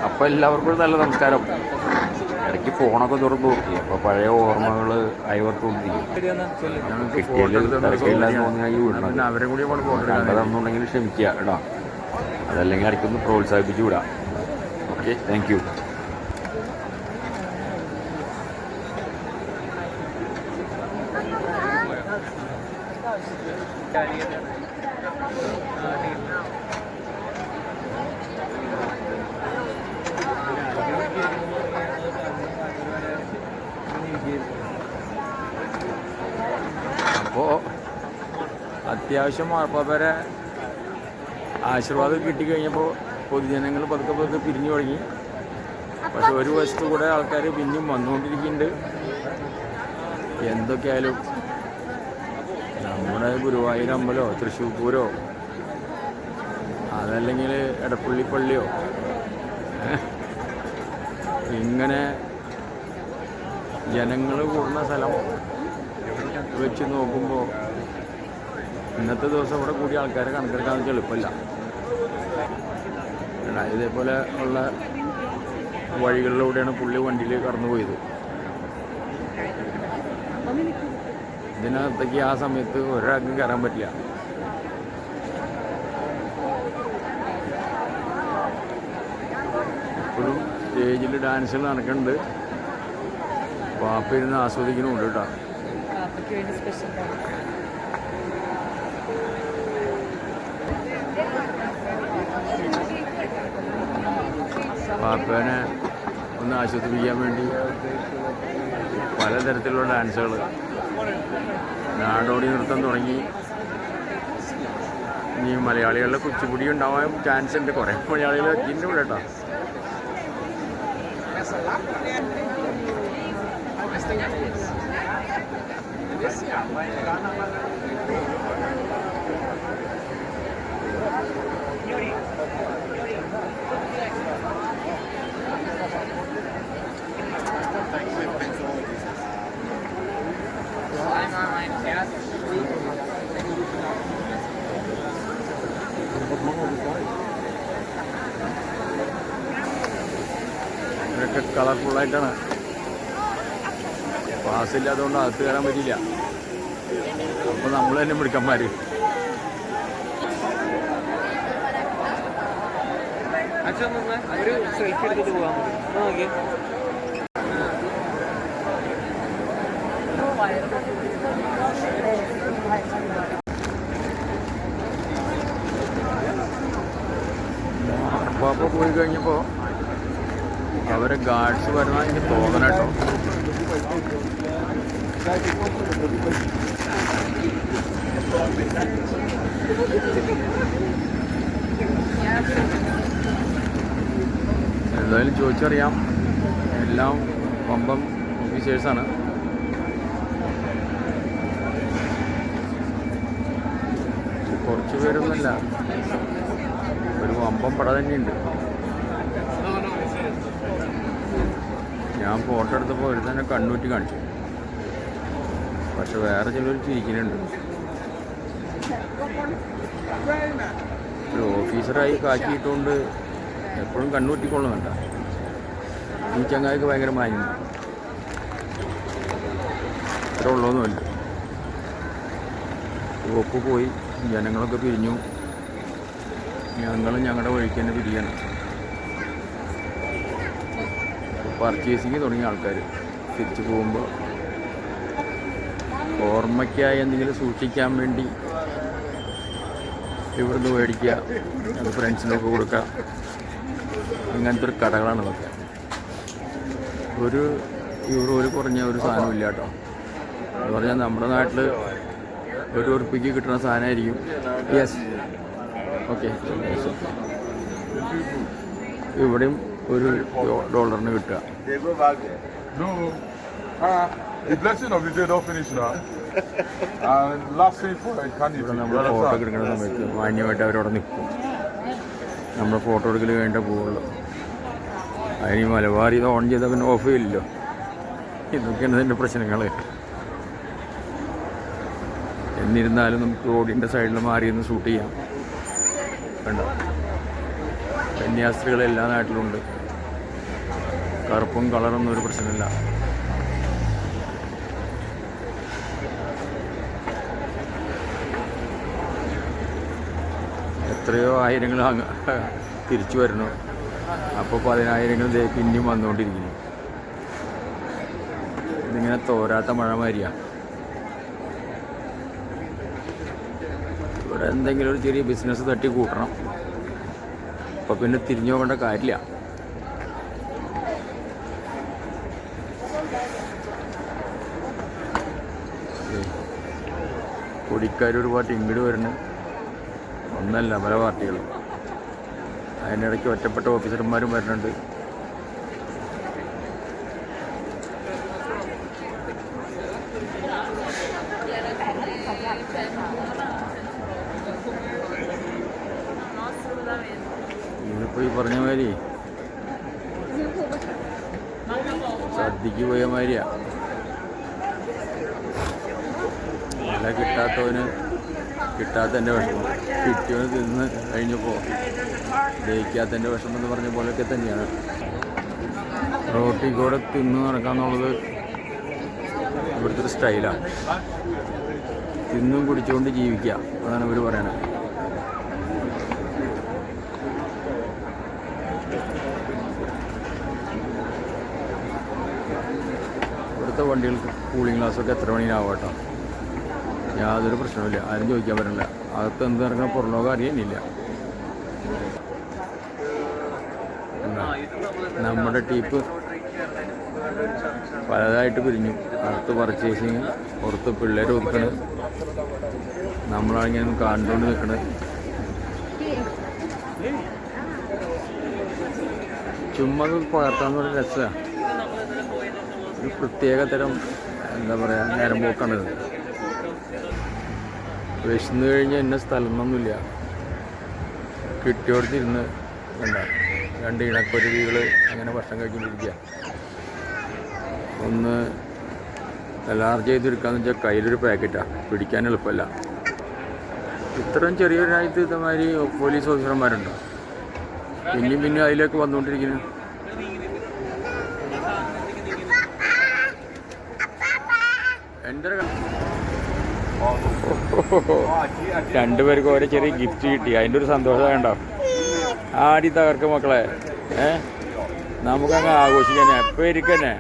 അപ്പോൾ എല്ലാവർക്കും നല്ല നമസ്കാരം. ഇടയ്ക്ക് ഫോണൊക്കെ തുറന്ന് നോക്കി, അപ്പോൾ പഴയ ഓർമ്മകൾ അയവർത്തുകൊണ്ടിരിക്കും. കിട്ടിയാൽ തിരക്കില്ലാന്ന് തോന്നിയാൽ ഈ വിടണം. കണ്ടതെന്നുണ്ടെങ്കിൽ ക്ഷമിക്കുക കേട്ടോ, അതല്ലെങ്കിൽ ഇടയ്ക്കൊന്ന് പ്രോത്സാഹിപ്പിച്ച് വിടാം. Okay, thank you. അപ്പോൾ അത്യാവശ്യം മാർപ്പാപ്പരെ ആശീർവാദം കിട്ടിക്കഴിഞ്ഞപ്പോൾ പൊതുജനങ്ങൾ പതുക്കെ പതുക്കെ പിരിഞ്ഞു തുടങ്ങി. പക്ഷെ ഒരു വശത്തു കൂടെ ആൾക്കാർ പിന്നെയും വന്നുകൊണ്ടിരിക്കുന്നുണ്ട്. എന്തൊക്കെയായാലും നമ്മുടെ ഗുരുവായൂർ അമ്പലമോ തൃശ്ശൂർ പൂരോ അതല്ലെങ്കിൽ എടപ്പള്ളി പള്ളിയോ ഇങ്ങനെ ജനങ്ങൾ കൂടുന്ന സ്ഥലം വെച്ച് നോക്കുമ്പോൾ ഇന്നത്തെ ദിവസം ഇവിടെ കൂടിയ ആൾക്കാരെ കണക്കെടുക്കാൻ വെച്ചാൽ എളുപ്പമില്ല. ഇതേപോലെ ഉള്ള വഴികളിലൂടെയാണ് പുള്ളി വണ്ടിയിൽ കടന്നുപോയത്. ഇതിനകത്തേക്ക് ആ സമയത്ത് ഒരാൾക്കും കയറാൻ പറ്റില്ല. ഇപ്പോഴും സ്റ്റേജിൽ ഡാൻസുകൾ നടക്കുന്നുണ്ട്. പാപ്പ ഇരുന്ന് ആസ്വദിക്കുന്നുണ്ട് കേട്ടോ. പാപ്പനെ ഒന്ന് ആശ്വസിപ്പിക്കാൻ വേണ്ടി പലതരത്തിലുള്ള ഡാൻസുകൾ, നാടോടി നൃത്തം തുടങ്ങി. ഇനി മലയാളികളുടെ കുച്ചിപ്പുടി ഉണ്ടാവാൻ ചാൻസ് ഉണ്ട്. കുറേ മലയാളികൾ എത്തിൻ്റെ കൂടെ കേട്ടോ. ഇതൊക്കെ കളർഫുള്ളായിട്ടാണ്. പാസ്സില്ലാത്തതുകൊണ്ട് അകത്ത് കയറാൻ പറ്റില്ല. അപ്പോൾ നമ്മൾ തന്നെ മിടുക്കന്മാർ. ഒരു സെൽഫി എടുത്തിട്ട് പോകാൻ നോക്കി. പാപ്പ പോയി കഴിഞ്ഞപ്പോൾ അവരെ ഗാർഡ്സ് വരുന്ന എനിക്ക് തോന്നണം കേട്ടോ. എന്തായാലും ചോദിച്ചറിയാം. എല്ലാം പമ്പം ഓഫീസേഴ്സാണ്. കുറച്ച് പേരൊന്നുമല്ല, ഒരു വമ്പം പട തന്നെയുണ്ട്. ഞാൻ ഫോട്ടോ എടുത്തപ്പോൾ ഒരു തന്നെ കണ്ണൂറ്റി കാണിച്ചു. പക്ഷെ വേറെ ചിലർ ചിരിക്കുന്നുണ്ട്. ഒരു ഓഫീസറായി കാക്കിയിട്ടുകൊണ്ട് എപ്പോഴും കണ്ണൂറ്റിക്കൊള്ളുന്നുണ്ട. ഈ ചങ്ങായിക്ക് ഭയങ്കര മാന്യം. ഇത്ര ഉള്ളതൊന്നുമല്ല. ഒപ്പ് പോയി, ജനങ്ങളൊക്കെ പിരിഞ്ഞു. ഞങ്ങളും ഞങ്ങളുടെ വഴിക്ക് തന്നെ പിരിയണം. പർച്ചേസിങ് തുടങ്ങിയ ആൾക്കാർ തിരിച്ചു പോകുമ്പോൾ ഓർമ്മയ്ക്കായി എന്തെങ്കിലും സൂക്ഷിക്കാൻ വേണ്ടി ഇവിടുന്ന് മേടിക്കുക, അത് ഫ്രണ്ട്സിനൊക്കെ കൊടുക്കുക. അങ്ങനത്തെ ഒരു കടകളാണ് ഇതൊക്കെ. €1 കുറഞ്ഞ ഒരു സാധനമില്ല കേട്ടോ. എന്ന് പറഞ്ഞാൽ നമ്മുടെ നാട്ടിൽ €1 കിട്ടുന്ന സാധനമായിരിക്കും. Yes, okay. ഇവിടെയും $1 കിട്ടുക. ഇവിടെ നമ്മൾ ഫോട്ടോ എടുക്കുന്ന സമയത്ത് മാന്യമായിട്ട് അവരവിടെ നിൽക്കും. നമ്മൾ ഫോട്ടോ എടുക്കൽ കഴിഞ്ഞിട്ടേ പോവുള്ളൂ. അതിന് മലബാർ ഇത് ഓൺ ചെയ്താൽ പിന്നെ ഓഫ് ചെയ്യില്ലല്ലോ. ഇതൊക്കെയാണ് ഇതിൻ്റെ പ്രശ്നങ്ങൾ. എന്നിരുന്നാലും നമുക്ക് റോഡിൻ്റെ സൈഡിൽ മാറി നിന്ന് ഷൂട്ട് ചെയ്യാം. കണ്ടോ, കന്യാസ്ത്രീകൾ എല്ലാ നാട്ടിലുണ്ട്. കറുപ്പും കളറൊന്നും ഒരു പ്രശ്നമില്ല. എത്രയോ ആയിരങ്ങൾ തിരിച്ചു വരണു. അപ്പോൾ 10,000 പിന്നെയും വന്നുകൊണ്ടിരിക്കുന്നു. ഇതിങ്ങനെ തോരാത്ത മഴ മാതിരിയാണ്. ഇവിടെ എന്തെങ്കിലും ഒരു ചെറിയ ബിസിനസ് തട്ടി കൂട്ടണം. അപ്പോൾ പിന്നെ തിരിഞ്ഞു പോകേണ്ട കാര്യമില്ല. പൊടിക്കാർ ഒരു പാർട്ടി ഇങ്ങോട്ട് വരുന്നു. ഒന്നല്ല, പല പാർട്ടികളും. അതിനിടയ്ക്ക് ഒറ്റപ്പെട്ട ഓഫീസർമാരും വരുന്നുണ്ട്. ഇതിപ്പോൾ ഈ പറഞ്ഞ മാതിരി സദ്യക്ക് പോയ മാതിരിയാ. വില കിട്ടാത്തതിൻ്റെ വിഷമം, കിട്ടിയവന് തിന്ന് കഴിഞ്ഞപ്പോൾ ദഹിക്കാത്തതിൻ്റെ വിഷമം എന്ന് പറഞ്ഞ പോലെയൊക്കെ തന്നെയാണ്. റോട്ടിൽ കൂടെ തിന്ന് നടക്കാന്നുള്ളത് ഇവിടുത്തെ ഒരു സ്റ്റൈലാണ്. തിന്നും കുടിച്ചുകൊണ്ട് ജീവിക്കുക, അതാണ് ഇവർ പറയണത്. ഇവിടുത്തെ വണ്ടികൾക്ക് കൂളിംഗ് ഗ്ലാസ്സൊക്കെ എത്ര മണിയാവും കേട്ടോ. യാതൊരു പ്രശ്നമില്ല, ആരും ചോദിക്കാൻ പറ്റില്ല. അകത്ത് എന്ത് നടക്കുന്ന പുറലോകം അറിയാനില്ല. നമ്മുടെ ടീപ്പ് പലതായിട്ട് പിരിഞ്ഞു. അകത്ത് പർച്ചേസിങ്, പുറത്ത് പിള്ളേർ ഒതുക്കണ്, നമ്മളാണെങ്കിൽ കണ്ടുകൊണ്ട് നിൽക്കണത്. ചുമ്മാ പകർത്താന്ന് പറഞ്ഞ രസമാണ്. ഒരു പ്രത്യേക തരം എന്താ പറയുക, നേരം പോക്കാണിത്. വിശന്ന് കഴിഞ്ഞാൽ ഇന്ന സ്ഥലമൊന്നുമില്ല. കിട്ടിയോടത്തിരുന്ന് വേണ്ട, 2 ഇണക്കൊരുവികൾ അങ്ങനെ ഭക്ഷണം കഴിച്ചുകൊണ്ടിരിക്കുക. ഒന്ന് ലാർജ് ചെയ്തെടുക്കാന്ന് വെച്ചാൽ കയ്യിലൊരു പാക്കറ്റാണ്, പിടിക്കാൻ എളുപ്പമല്ല. ഇത്രയും ചെറിയൊരു രാജ്യത്ത് ഇതേമാതിരി പോലീസ് ഓഫീസർമാരുണ്ടോ? പിന്നെ അതിലേക്ക് വന്നുകൊണ്ടിരിക്കുന്നു. എൻ്റെ രണ്ടുപേർക്ക് ഓരോ ചെറിയ ഗിഫ്റ്റ് കിട്ടി, അതിൻ്റെ ഒരു സന്തോഷം വേണ്ട. ആടി തകർക്ക് മക്കളെ. നമുക്കങ്ങ് ആഘോഷിക്കാൻ എപ്പോൾ ഇരിക്കന്നെ.